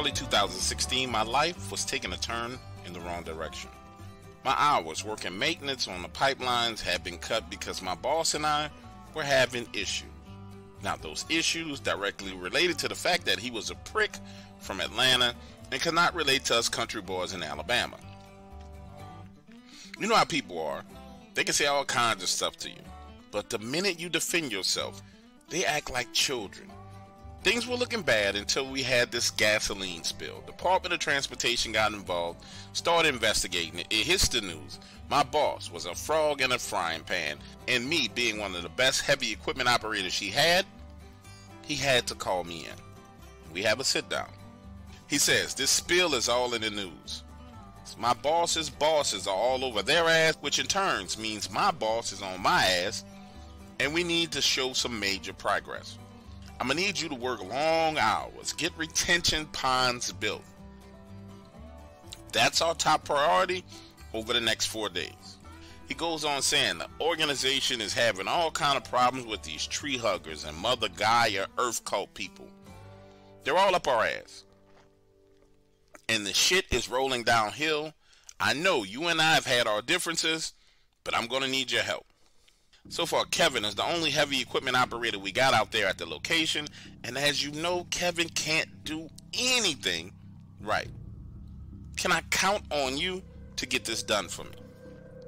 early 2016, my life was taking a turn in the wrong direction. My hours working maintenance on the pipelines had been cut because my boss and I were having issues. Now, those issues directly related to the fact that he was a prick from Atlanta and could not relate to us country boys in Alabama. You know how people are. They can say all kinds of stuff to you, but the minute you defend yourself, they act like children. Things were looking bad until we had this gasoline spill. Department of Transportation got involved, started investigating it. It hits the news. My boss was a frog in a frying pan, and me being one of the best heavy equipment operators he had to call me in. We have a sit down. He says, this spill is all in the news. My boss's bosses are all over their ass, which in turn means my boss is on my ass, and we need to show some major progress. I'm going to need you to work long hours, get retention ponds built. That's our top priority over the next 4 days. He goes on saying the organization is having all kind of problems with these tree huggers and Mother Gaia earth cult people. They're all up our ass. And the shit is rolling downhill. I know you and I have had our differences, but I'm going to need your help. So far, Kevin is the only heavy equipment operator we got out there at the location, and as you know, Kevin can't do anything right. Can I count on you to get this done for me?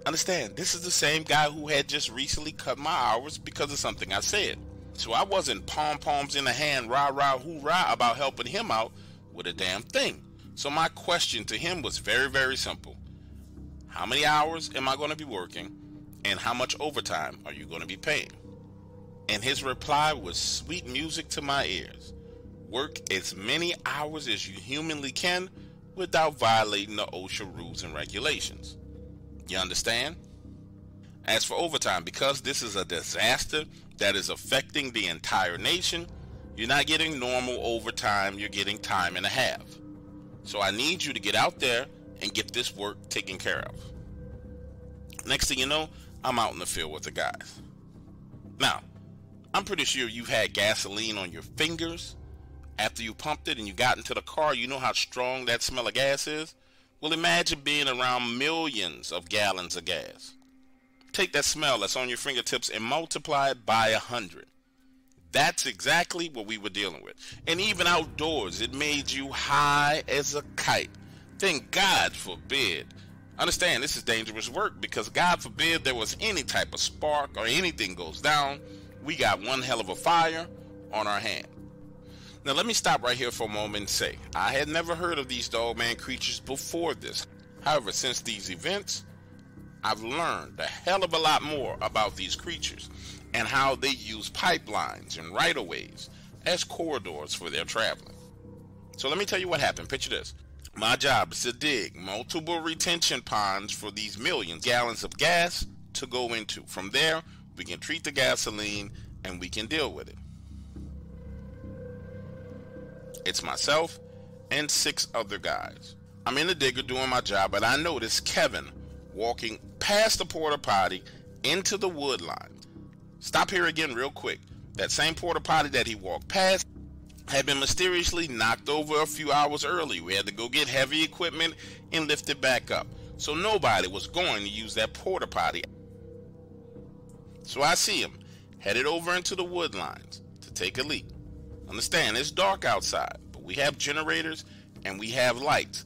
Understand, this is the same guy who had just recently cut my hours because of something I said. So I wasn't pom-poms in the hand, rah-rah, hoorah about helping him out with a damn thing. So my question to him was very, very simple. How many hours am I going to be working? And how much overtime are you going to be paying? And his reply was sweet music to my ears. Work as many hours as you humanly can without violating the OSHA rules and regulations. You understand? As for overtime, because this is a disaster that is affecting the entire nation, you're not getting normal overtime, you're getting time and a half. So I need you to get out there and get this work taken care of. Next thing you know, I'm out in the field with the guys. Now, I'm pretty sure you've had gasoline on your fingers after you pumped it and you got into the car. You know how strong that smell of gas is? Well, imagine being around millions of gallons of gas. Take that smell that's on your fingertips and multiply it by 100. That's exactly what we were dealing with. And even outdoors, it made you high as a kite. Then God forbid. Understand, this is dangerous work because God forbid there was any type of spark or anything goes down. We got one hell of a fire on our hand. Now let me stop right here for a moment and say, I had never heard of these Dogman creatures before this. However, since these events, I've learned a hell of a lot more about these creatures and how they use pipelines and right-of-ways as corridors for their traveling. So let me tell you what happened. Picture this. My job is to dig multiple retention ponds for these millions of gallons of gas to go into. From there, we can treat the gasoline and we can deal with it. It's myself and 6 other guys. I'm in the digger doing my job, but I noticed Kevin walking past the porta potty into the wood line. Stop here again real quick. That same porta potty that he walked past had been mysteriously knocked over a few hours early. We had to go get heavy equipment and lift it back up. So nobody was going to use that porta potty. So I see him headed over into the wood lines to take a leak. Understand, it's dark outside, but we have generators and we have lights.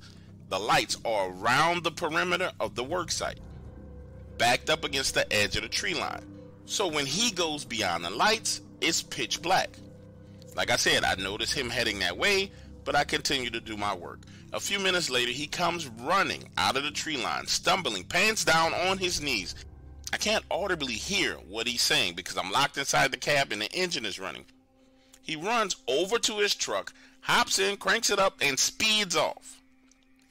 The lights are around the perimeter of the work site, backed up against the edge of the tree line. So when he goes beyond the lights, it's pitch black. Like I said, I noticed him heading that way, but I continue to do my work. A few minutes later, he comes running out of the tree line, stumbling, pants down on his knees. I can't audibly hear what he's saying because I'm locked inside the cab and the engine is running. He runs over to his truck, hops in, cranks it up, and speeds off.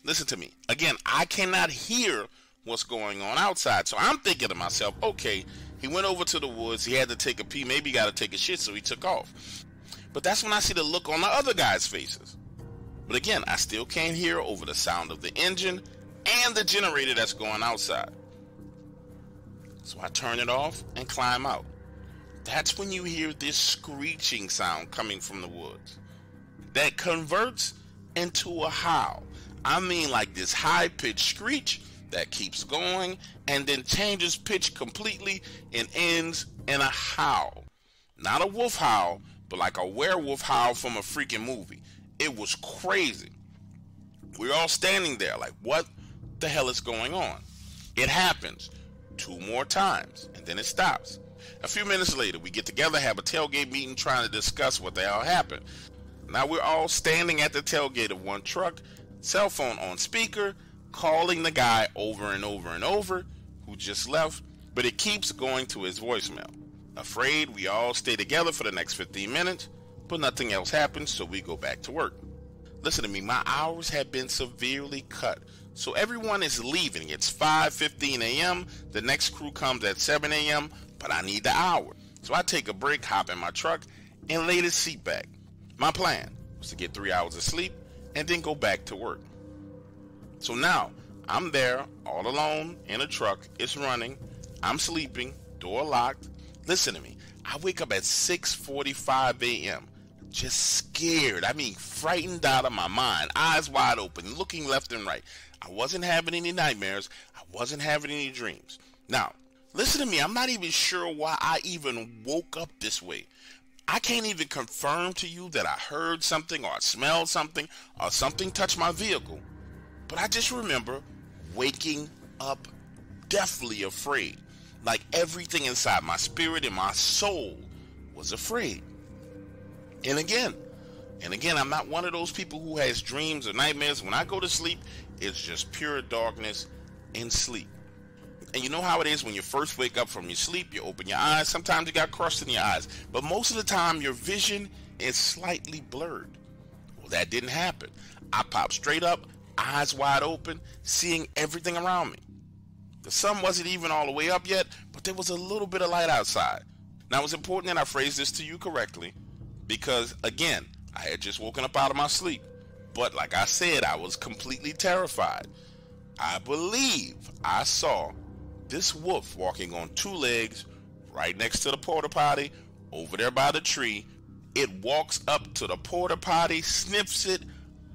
Listen to me. Again, I cannot hear what's going on outside. So I'm thinking to myself, okay, he went over to the woods. He had to take a pee. Maybe he got to take a shit, so he took off. But that's when I see the look on the other guys' faces. But again, I still can't hear over the sound of the engine and the generator that's going outside. So I turn it off and climb out. That's when you hear this screeching sound coming from the woods that converts into a howl. I mean, like this high-pitched screech that keeps going and then changes pitch completely and ends in a howl. Not a wolf howl, but like a werewolf howl from a freaking movie. It was crazy. We're all standing there like, what the hell is going on? It happens 2 more times, and then it stops. A few minutes later, we get together, have a tailgate meeting, trying to discuss what the hell happened. Now we're all standing at the tailgate of one truck, cell phone on speaker, calling the guy over and over and over who just left, but it keeps going to his voicemail. Afraid, we all stay together for the next 15 minutes, but nothing else happens, so we go back to work. Listen to me, my hours have been severely cut, so everyone is leaving. It's 5:15 a.m., the next crew comes at 7 a.m., but I need the hour. So I take a break, hop in my truck, and lay the seat back. My plan was to get 3 hours of sleep and then go back to work. So now, I'm there, all alone, in a truck, it's running, I'm sleeping, door locked. Listen to me, I wake up at 6:45 a.m., just scared, I mean frightened out of my mind, eyes wide open, looking left and right. I wasn't having any nightmares, I wasn't having any dreams. Now, listen to me, I'm not even sure why I even woke up this way. I can't even confirm to you that I heard something or I smelled something or something touched my vehicle. But I just remember waking up deathly afraid. Like everything inside my spirit and my soul was afraid. And again, I'm not one of those people who has dreams or nightmares. When I go to sleep, it's just pure darkness and sleep. And you know how it is when you first wake up from your sleep, you open your eyes, sometimes you got crust in your eyes, but most of the time your vision is slightly blurred. Well, that didn't happen. I popped straight up, eyes wide open, seeing everything around me. The sun wasn't even all the way up yet, but there was a little bit of light outside. Now, it's important that I phrase this to you correctly, because again, I had just woken up out of my sleep. But like I said, I was completely terrified. I believe I saw this wolf walking on 2 legs right next to the porta potty over there by the tree. It walks up to the porta potty, sniffs it,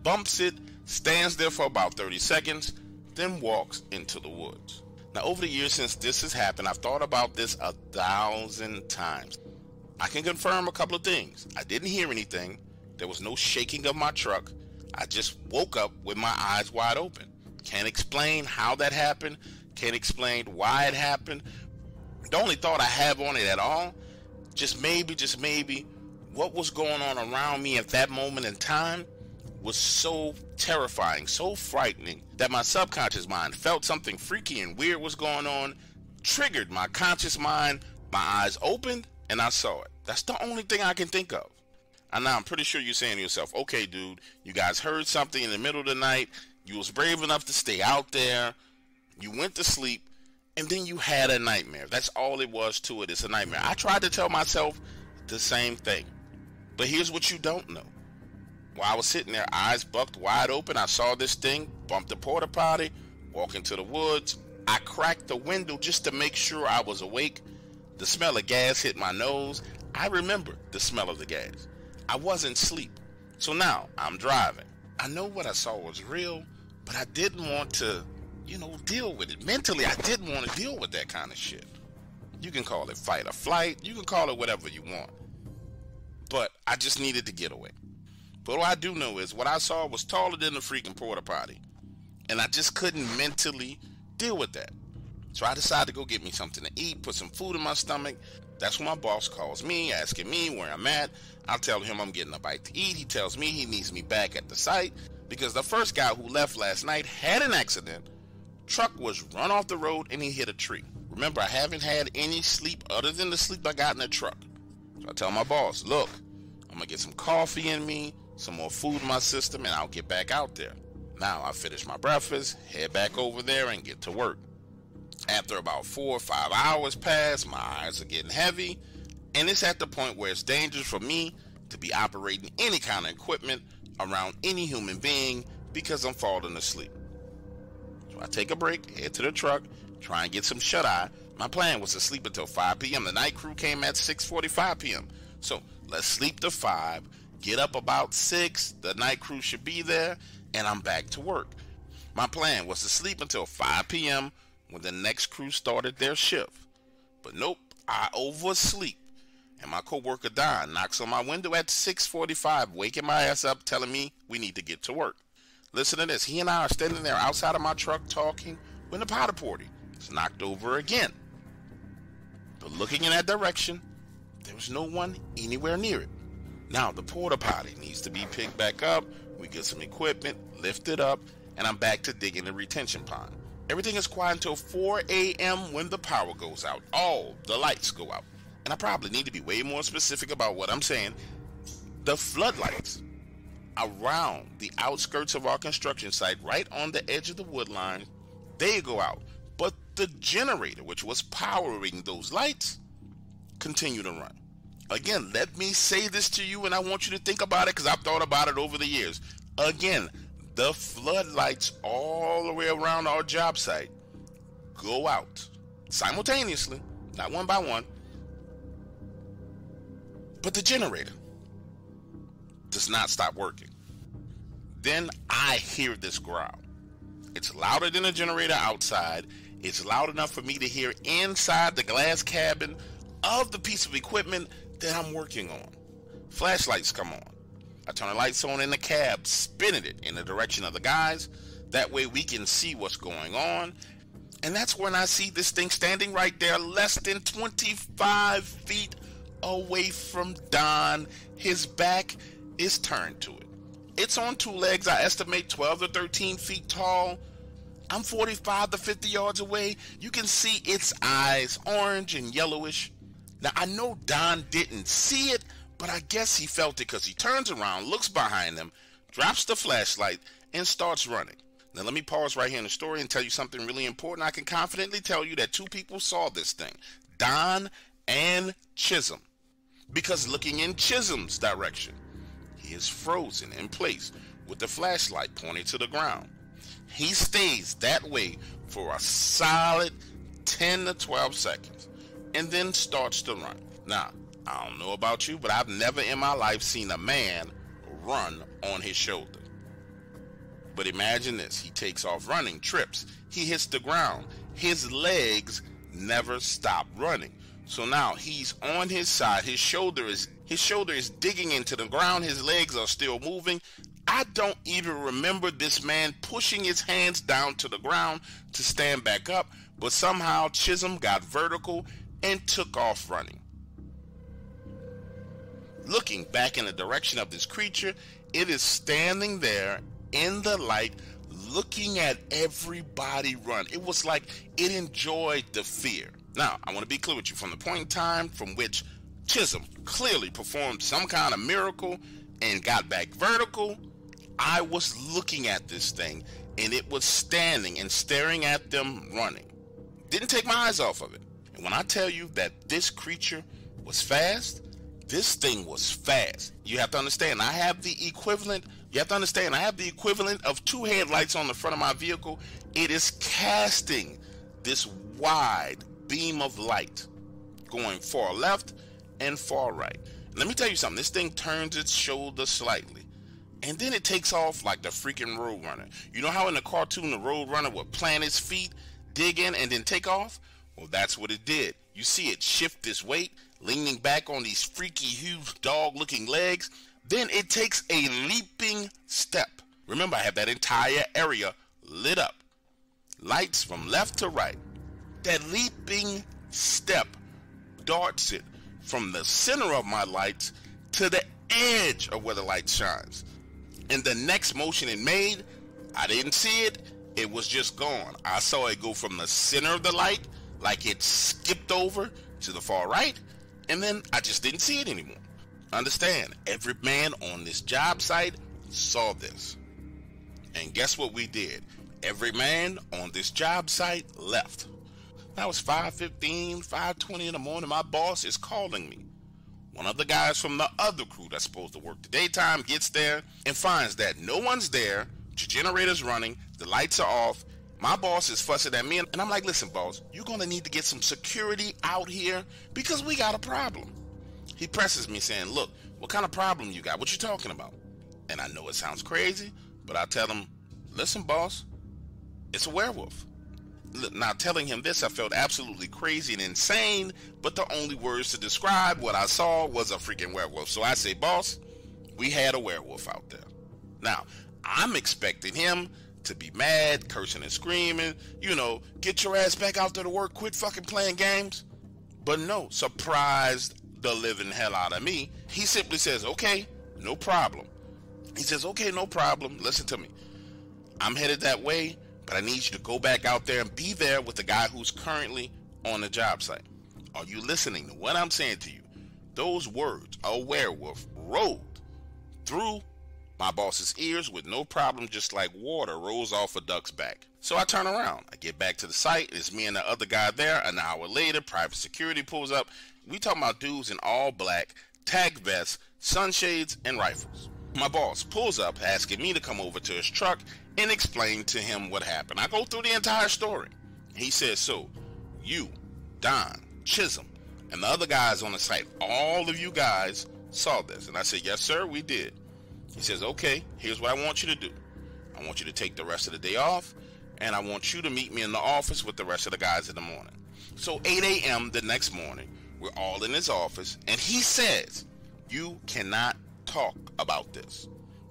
bumps it, stands there for about 30 seconds, then walks into the woods. Now, over the years since this has happened, I've thought about this 1,000 times. I can confirm a couple of things. I didn't hear anything. There was no shaking of my truck. I just woke up with my eyes wide open. Can't explain how that happened. Can't explain why it happened. The only thought I have on it at all, just maybe, what was going on around me at that moment in time was so terrifying, so frightening, that my subconscious mind felt something freaky and weird was going on, triggered my conscious mind, my eyes opened, and I saw it. That's the only thing I can think of. And now I'm pretty sure you're saying to yourself, okay, dude, you guys heard something in the middle of the night, you was brave enough to stay out there, you went to sleep, and then you had a nightmare. That's all it was to it. It's a nightmare. I tried to tell myself the same thing. But here's what you don't know. While I was sitting there, eyes bucked wide open, I saw this thing, bumped the porta potty, walk into the woods. I cracked the window just to make sure I was awake. The smell of gas hit my nose. I remember the smell of the gas. I wasn't asleep. So now I'm driving. I know what I saw was real, but I didn't want to deal with it. Mentally, I didn't want to deal with that kind of shit. You can call it fight or flight. You can call it whatever you want. But I just needed to get away. But what I do know is what I saw was taller than the freaking porta potty. And I just couldn't mentally deal with that. So I decided to go get me something to eat, put some food in my stomach. That's when my boss calls me, asking me where I'm at. I'll tell him I'm getting a bite to eat. He tells me he needs me back at the site because the first guy who left last night had an accident. Truck was run off the road and he hit a tree. Remember, I haven't had any sleep other than the sleep I got in the truck. So I tell my boss, look, I'm going to get some coffee in me, some more food in my system, and I'll get back out there. Now I finish my breakfast, head back over there, and get to work. After about 4 or 5 hours pass, my eyes are getting heavy, and it's at the point where it's dangerous for me to be operating any kind of equipment around any human being because I'm falling asleep. So I take a break, head to the truck, try and get some shut-eye. My plan was to sleep until 5 p.m. The night crew came at 6:45 p.m. So let's sleep to 5, get up about 6, the night crew should be there, and I'm back to work. My plan was to sleep until 5 p.m. when the next crew started their shift. But nope, I oversleep, and my coworker Don knocks on my window at 6:45, waking my ass up, telling me we need to get to work. Listen to this. He and I are standing there outside of my truck talking when the porta potty is knocked over again. But looking in that direction, there was no one anywhere near it. Now the porta potty needs to be picked back up. We get some equipment, lift it up, and I'm back to digging the retention pond. Everything is quiet until 4 a.m. when the power goes out. All the lights go out. And I probably need to be way more specific about what I'm saying. The floodlights around the outskirts of our construction site, right on the edge of the wood line, they go out. But the generator, which was powering those lights, continue to run. Again, let me say this to you, and I want you to think about it because I've thought about it over the years. Again, the floodlights all the way around our job site go out simultaneously, not one by one. But the generator does not stop working. Then I hear this growl. It's louder than a generator outside. It's loud enough for me to hear inside the glass cabin of the piece of equipment that I'm working on. Flashlights come on. I turn the lights on in the cab, spinning it in the direction of the guys. That way we can see what's going on. And that's when I see this thing standing right there, less than 25 feet away from Don. His back is turned to it. It's on 2 legs, I estimate 12 to 13 feet tall. I'm 45 to 50 yards away. You can see its eyes, orange and yellowish. Now, I know Don didn't see it, but I guess he felt it because he turns around, looks behind him, drops the flashlight, and starts running. Now, let me pause right here in the story and tell you something really important. I can confidently tell you that 2 people saw this thing, Don and Chisholm. Because looking in Chisholm's direction, he is frozen in place with the flashlight pointing to the ground. He stays that way for a solid 10 to 12 seconds and then starts to run. Now, I don't know about you, but I've never in my life seen a man run on his shoulder. But imagine this. He takes off running, trips. He hits the ground. His legs never stop running. So now he's on his side. His shoulder is digging into the ground. His legs are still moving. I don't even remember this man pushing his hands down to the ground to stand back up, but somehow Chisholm got vertical and took off running. Looking back in the direction of this creature, it is standing there in the light, looking at everybody run. It was like it enjoyed the fear. Now, I want to be clear with you. From the point in time from which Chisholm clearly performed some kind of miracle and got back vertical, I was looking at this thing, and it was standing and staring at them running. Didn't take my eyes off of it. And when I tell you that this creature was fast, this thing was fast. You have to understand, I have the equivalent of 2 headlights on the front of my vehicle. It is casting this wide beam of light going far left and far right. Let me tell you something. This thing turns its shoulder slightly, and then it takes off like the freaking Roadrunner. You know how in the cartoon the Roadrunner would plant his feet, dig in, and then take off? Well, that's what it did. You see it shift this weight, leaning back on these freaky, huge dog-looking legs. Then it takes a leaping step. Remember, I have that entire area lit up. Lights from left to right. That leaping step darts it from the center of my lights to the edge of where the light shines. And the next motion it made, I didn't see it. It was just gone. I saw it go from the center of the light, like it skipped over to the far right, and then I just didn't see it anymore. Understand, every man on this job site saw this. And guess what we did? Every man on this job site left. Now it's 5:15, 5:20 in the morning. My boss is calling me. One of the guys from the other crew that's supposed to work the daytime gets there and finds that no one's there, the generator's running, the lights are off. My boss is fussing at me, and I'm like, listen, boss, you're going to need to get some security out here because we got a problem. He presses me saying, look, what kind of problem you got? What you talking about? And I know it sounds crazy, but I tell him, listen, boss, it's a werewolf. Now, telling him this, I felt absolutely crazy and insane, but the only words to describe what I saw was a freaking werewolf. So I say, boss, we had a werewolf out there. Now, I'm expecting him to be mad, cursing and screaming, you know, get your ass back out there to work, quit fucking playing games. But no, surprised the living hell out of me, he simply says, okay, no problem. He says, okay, no problem. Listen to me. I'm headed that way, but I need you to go back out there and be there with the guy who's currently on the job site. Are you listening to what I'm saying to you? Those words, a werewolf, rolled through my boss's ears with no problem, just like water rolls off a duck's back. So I turn around. I get back to the site. It's me and the other guy there. An hour later, private security pulls up. We talking about dudes in all black, tag vests, sunshades, and rifles. My boss pulls up, asking me to come over to his truck and explain to him what happened. I go through the entire story. He says, so you, Don, Chisholm, and the other guys on the site, all of you guys saw this. And I said, yes, sir, we did. He says, okay, here's what I want you to do. I want you to take the rest of the day off, and I want you to meet me in the office with the rest of the guys in the morning. So 8 a.m. the next morning, we're all in his office, and he says, you cannot talk about this.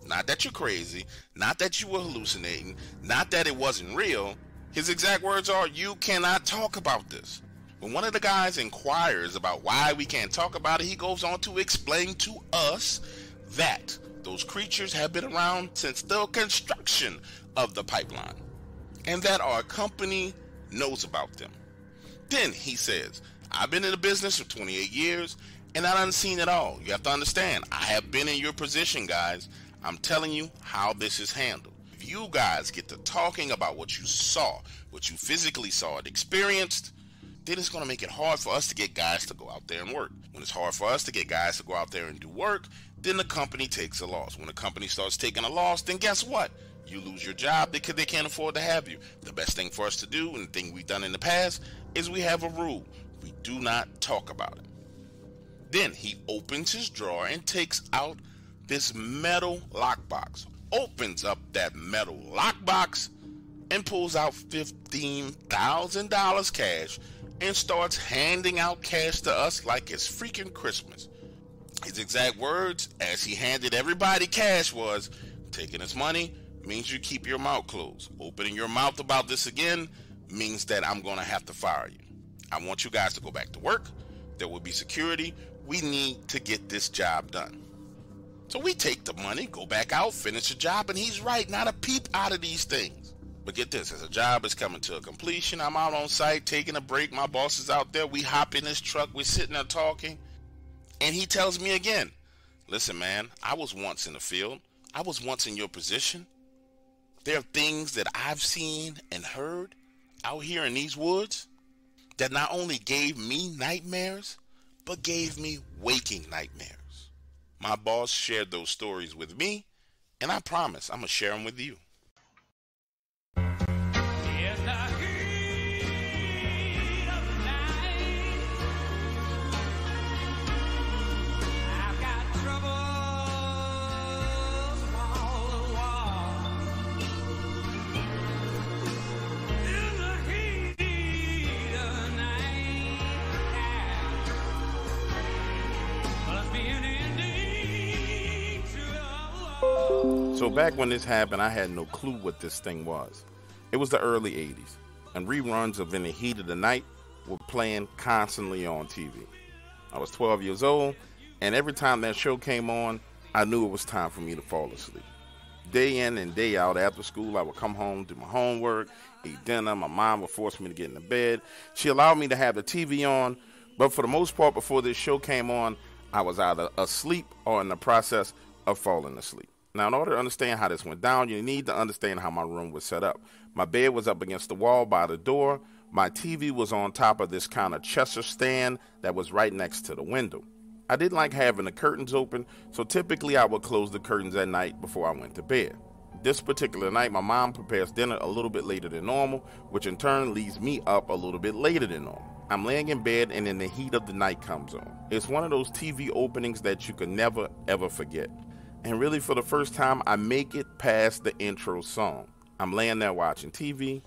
Not that you're crazy, not that you were hallucinating, not that it wasn't real. His exact words are, you cannot talk about this. When one of the guys inquires about why we can't talk about it, he goes on to explain to us that those creatures have been around since the construction of the pipeline, and that our company knows about them. Then he says, I've been in the business for 28 years, and I done seen it all. You have to understand, I have been in your position, guys. I'm telling you how this is handled. If you guys get to talking about what you saw, what you physically saw and experienced, then it's going to make it hard for us to get guys to go out there and work. When it's hard for us to get guys to go out there and do work, then the company takes a loss. When the company starts taking a loss, then guess what? You lose your job because they can't afford to have you. The best thing for us to do, and the thing we've done in the past, is we have a rule. We do not talk about it. Then he opens his drawer and takes out this metal lockbox. Opens up that metal lockbox and pulls out $15,000 cash and starts handing out cash to us like it's freaking Christmas. His exact words as he handed everybody cash was, taking this money means you keep your mouth closed. Opening your mouth about this again means that I'm going to have to fire you. I want you guys to go back to work. There will be security. We need to get this job done. So we take the money, go back out, finish the job, and he's right, not a peep out of these things. But get this, as the job is coming to a completion, I'm out on site taking a break. My boss is out there. We hop in his truck. We're sitting there talking. And he tells me again, listen, man, I was once in the field. I was once in your position. There are things that I've seen and heard out here in these woods that not only gave me nightmares, but gave me waking nightmares. My boss shared those stories with me, and I promise I'm going to share them with you. So back when this happened, I had no clue what this thing was. It was the early 80s, and reruns of In the Heat of the Night were playing constantly on TV. I was 12 years old, and every time that show came on, I knew it was time for me to fall asleep. Day in and day out after school, I would come home, do my homework, eat dinner. My mom would force me to get into bed. She allowed me to have the TV on, but for the most part, before this show came on, I was either asleep or in the process of falling asleep. Now, in order to understand how this went down, you need to understand how my room was set up. My bed was up against the wall by the door. My TV was on top of this kind of Chester stand that was right next to the window. I didn't like having the curtains open, so typically I would close the curtains at night before I went to bed. This particular night, my mom prepares dinner a little bit later than normal, which in turn leaves me up a little bit later than normal. I'm laying in bed and then the heat of the night comes on. It's one of those TV openings that you can never ever forget. And really for the first time, I make it past the intro song. I'm laying there watching TV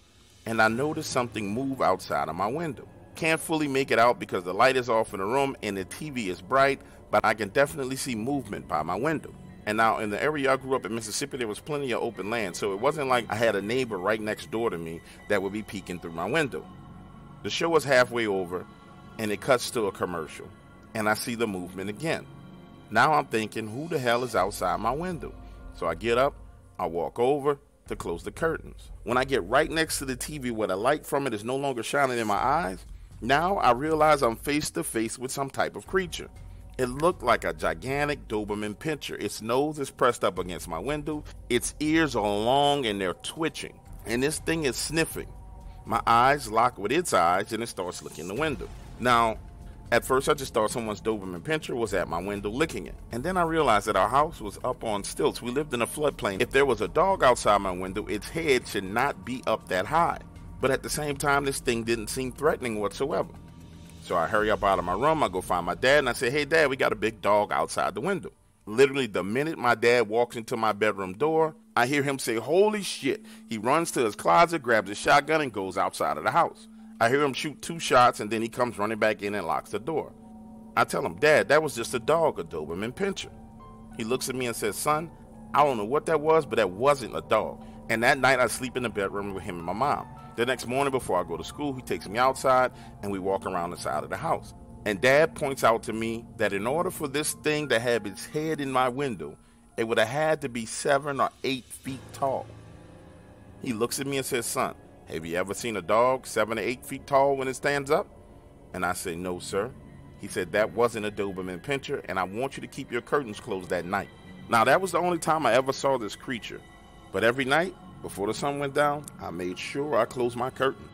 and I notice something move outside of my window. Can't fully make it out because the light is off in the room and the TV is bright, but I can definitely see movement by my window. And now in the area I grew up in Mississippi, there was plenty of open land, so it wasn't like I had a neighbor right next door to me that would be peeking through my window. The show was halfway over and it cuts to a commercial and I see the movement again. Now I'm thinking, who the hell is outside my window? So I get up, I walk over to close the curtains. When I get right next to the TV where the light from it is no longer shining in my eyes, now I realize I'm face to face with some type of creature. It looked like a gigantic Doberman pinscher. Its nose is pressed up against my window. Its ears are long and they're twitching. And this thing is sniffing. My eyes lock with its eyes and it starts licking the window. Now, at first I just thought someone's Doberman pinscher was at my window licking it. And then I realized that our house was up on stilts. We lived in a floodplain. If there was a dog outside my window, its head should not be up that high. But at the same time, this thing didn't seem threatening whatsoever. So I hurry up out of my room, I go find my dad, and I say, hey dad, we got a big dog outside the window. Literally the minute my dad walks into my bedroom door, I hear him say, holy shit. He runs to his closet, grabs his shotgun, and goes outside of the house. I hear him shoot 2 shots, and then he comes running back in and locks the door. I tell him, Dad, that was just a dog, a Doberman pinscher. He looks at me and says, son, I don't know what that was, but that wasn't a dog. And that night I sleep in the bedroom with him and my mom. The next morning before I go to school, he takes me outside and we walk around the side of the house. And Dad points out to me that in order for this thing to have its head in my window, it would have had to be 7 or 8 feet tall. He looks at me and says, son, have you ever seen a dog 7 or 8 feet tall when it stands up? And I say, no, sir. He said, that wasn't a Doberman pinscher, and I want you to keep your curtains closed that night. Now, that was the only time I ever saw this creature. But every night, before the sun went down, I made sure I closed my curtain.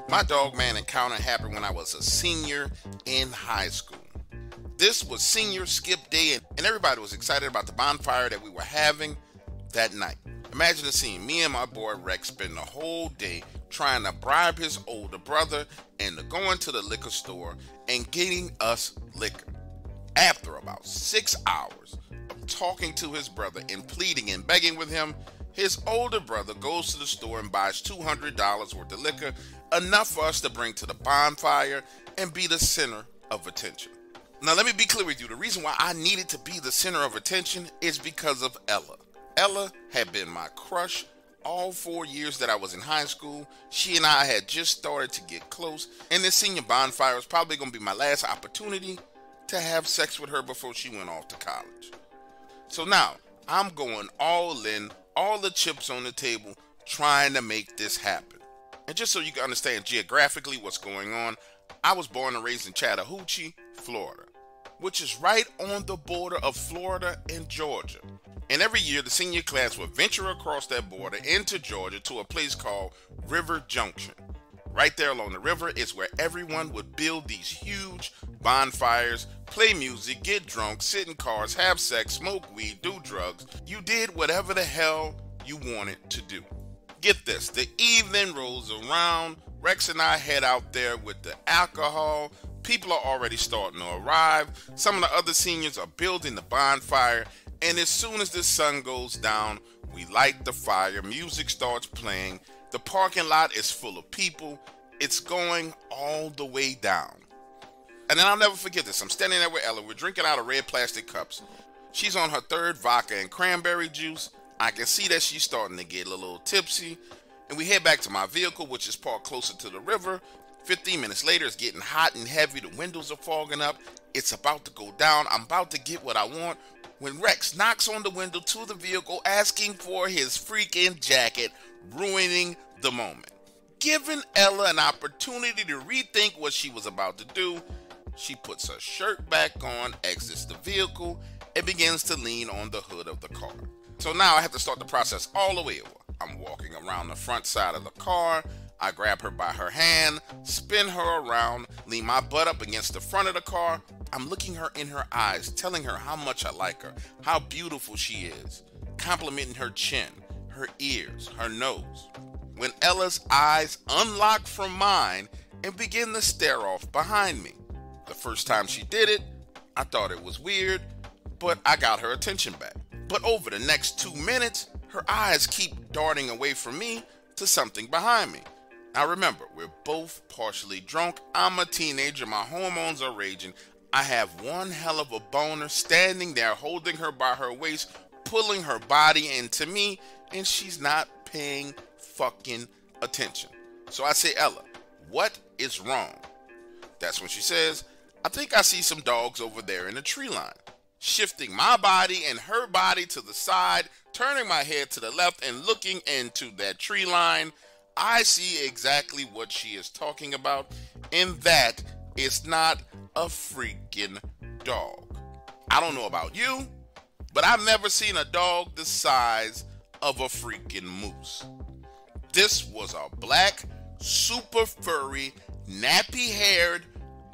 My Dogman encounter happened when I was a senior in high school. This was senior skip day and everybody was excited about the bonfire that we were having that night. Imagine the scene, me and my boy Rex spend the whole day trying to bribe his older brother into going to the liquor store and getting us liquor. After about 6 hours of talking to his brother and pleading and begging with him, his older brother goes to the store and buys $200 worth of liquor, enough for us to bring to the bonfire and be the center of attention. Now let me be clear with you, the reason why I needed to be the center of attention is because of Ella. Ella had been my crush all 4 years that I was in high school. She and I had just started to get close, and this senior bonfire was probably going to be my last opportunity to have sex with her before she went off to college. So now, I'm going all in, all the chips on the table, trying to make this happen. And just so you can understand geographically what's going on, I was born and raised in Chattahoochee, Florida, which is right on the border of Florida and Georgia. And every year, the senior class would venture across that border into Georgia to a place called River Junction. Right there along the river is where everyone would build these huge bonfires, play music, get drunk, sit in cars, have sex, smoke weed, do drugs. You did whatever the hell you wanted to do. Get this, the evening rolls around, Rex and I head out there with the alcohol. People are already starting to arrive. Some of the other seniors are building the bonfire, and as soon as the sun goes down, we light the fire, music starts playing, the parking lot is full of people, it's going all the way down. And then I'll never forget this, I'm standing there with Ella, we're drinking out of red plastic cups. She's on her 3rd vodka and cranberry juice. I can see that she's starting to get a little tipsy, and we head back to my vehicle, which is parked closer to the river. 15 minutes later, it's getting hot and heavy, the windows are fogging up, it's about to go down, I'm about to get what I want, when Rex knocks on the window to the vehicle asking for his freaking jacket, ruining the moment. Giving Ella an opportunity to rethink what she was about to do, she puts her shirt back on, exits the vehicle, and begins to lean on the hood of the car. So now I have to start the process all the way over. I'm walking around the front side of the car. I grab her by her hand, spin her around, lean my butt up against the front of the car. I'm looking her in her eyes, telling her how much I like her, how beautiful she is, complimenting her chin, her ears, her nose. When Ella's eyes unlock from mine and begin to stare off behind me. The first time she did it, I thought it was weird, but I got her attention back. But over the next 2 minutes, her eyes keep darting away from me to something behind me. Now remember, we're both partially drunk. I'm a teenager, my hormones are raging. I have one hell of a boner standing there holding her by her waist, pulling her body into me, and she's not paying fucking attention. So I say, Ella, what is wrong? That's when she says, I think I see some dogs over there in the tree line. Shifting my body and her body to the side, turning my head to the left and looking into that tree line, I see exactly what she is talking about, and that is not a freaking dog. I don't know about you, but I've never seen a dog the size of a freaking moose. This was a black, super furry, nappy-haired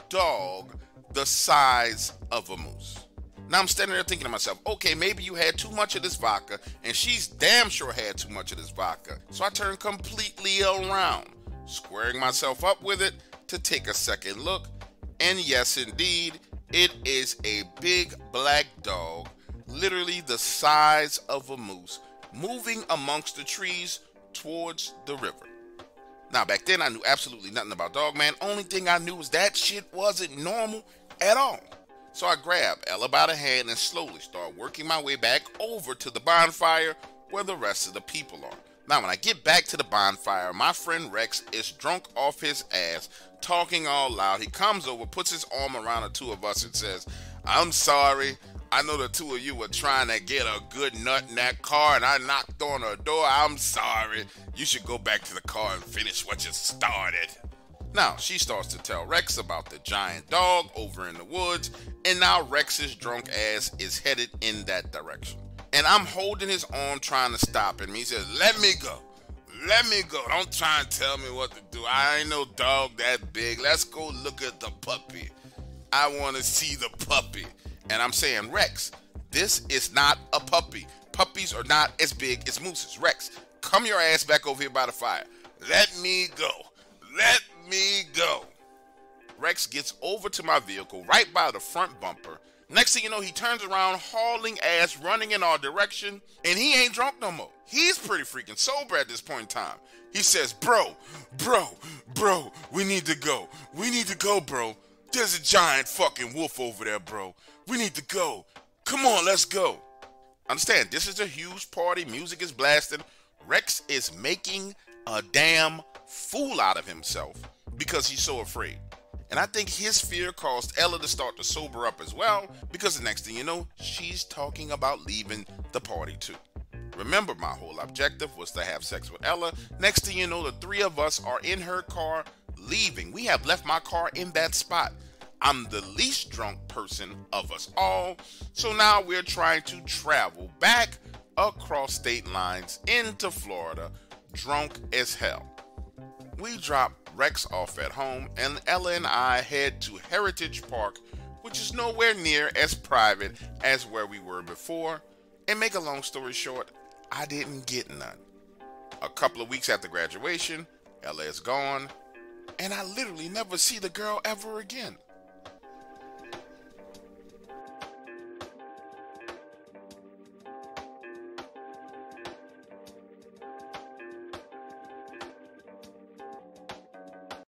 dog the size of a moose. Now I'm standing there thinking to myself, okay, maybe you had too much of this vodka, and she's damn sure had too much of this vodka. So I turn completely around, squaring myself up with it to take a second look, and yes indeed, it is a big black dog, literally the size of a moose, moving amongst the trees towards the river. Now back then I knew absolutely nothing about Dogman. Only thing I knew was that shit wasn't normal at all. So I grab Ella by the hand and slowly start working my way back over to the bonfire where the rest of the people are. Now when I get back to the bonfire, my friend Rex is drunk off his ass, talking all loud. He comes over, puts his arm around the two of us and says, I'm sorry. I know the two of you were trying to get a good nut in that car and I knocked on her door. I'm sorry. You should go back to the car and finish what you started. Now, she starts to tell Rex about the giant dog over in the woods, and now Rex's drunk ass is headed in that direction. And I'm holding his arm trying to stop him. He says, let me go. Let me go. Don't try and tell me what to do. I ain't no dog that big. Let's go look at the puppy. I want to see the puppy. And I'm saying, Rex, this is not a puppy. Puppies are not as big as mooses. Rex, come your ass back over here by the fire. Let me go. Let me go. Rex gets over to my vehicle right by the front bumper. Next thing you know, he turns around, hauling ass, running in our direction, and he ain't drunk no more. He's pretty freaking sober at this point in time. He says, bro, we need to go. We need to go, bro. There's a giant fucking wolf over there, bro. We need to go. Come on, let's go. Understand, this is a huge party. Music is blasting. Rex is making a damn fool out of himself because he's so afraid. And I think his fear caused Ella to start to sober up as well, because the next thing you know, she's talking about leaving the party too. Remember, my whole objective was to have sex with Ella. Next thing you know, the three of us are in her car leaving. We have left my car in that spot. I'm the least drunk person of us all. So now we're trying to travel back across state lines into Florida, drunk as hell. We drop Rex off at home, and Ella and I head to Heritage Park, which is nowhere near as private as where we were before. And make a long story short, I didn't get none. A couple of weeks after graduation, Ella is gone, and I literally never see the girl ever again.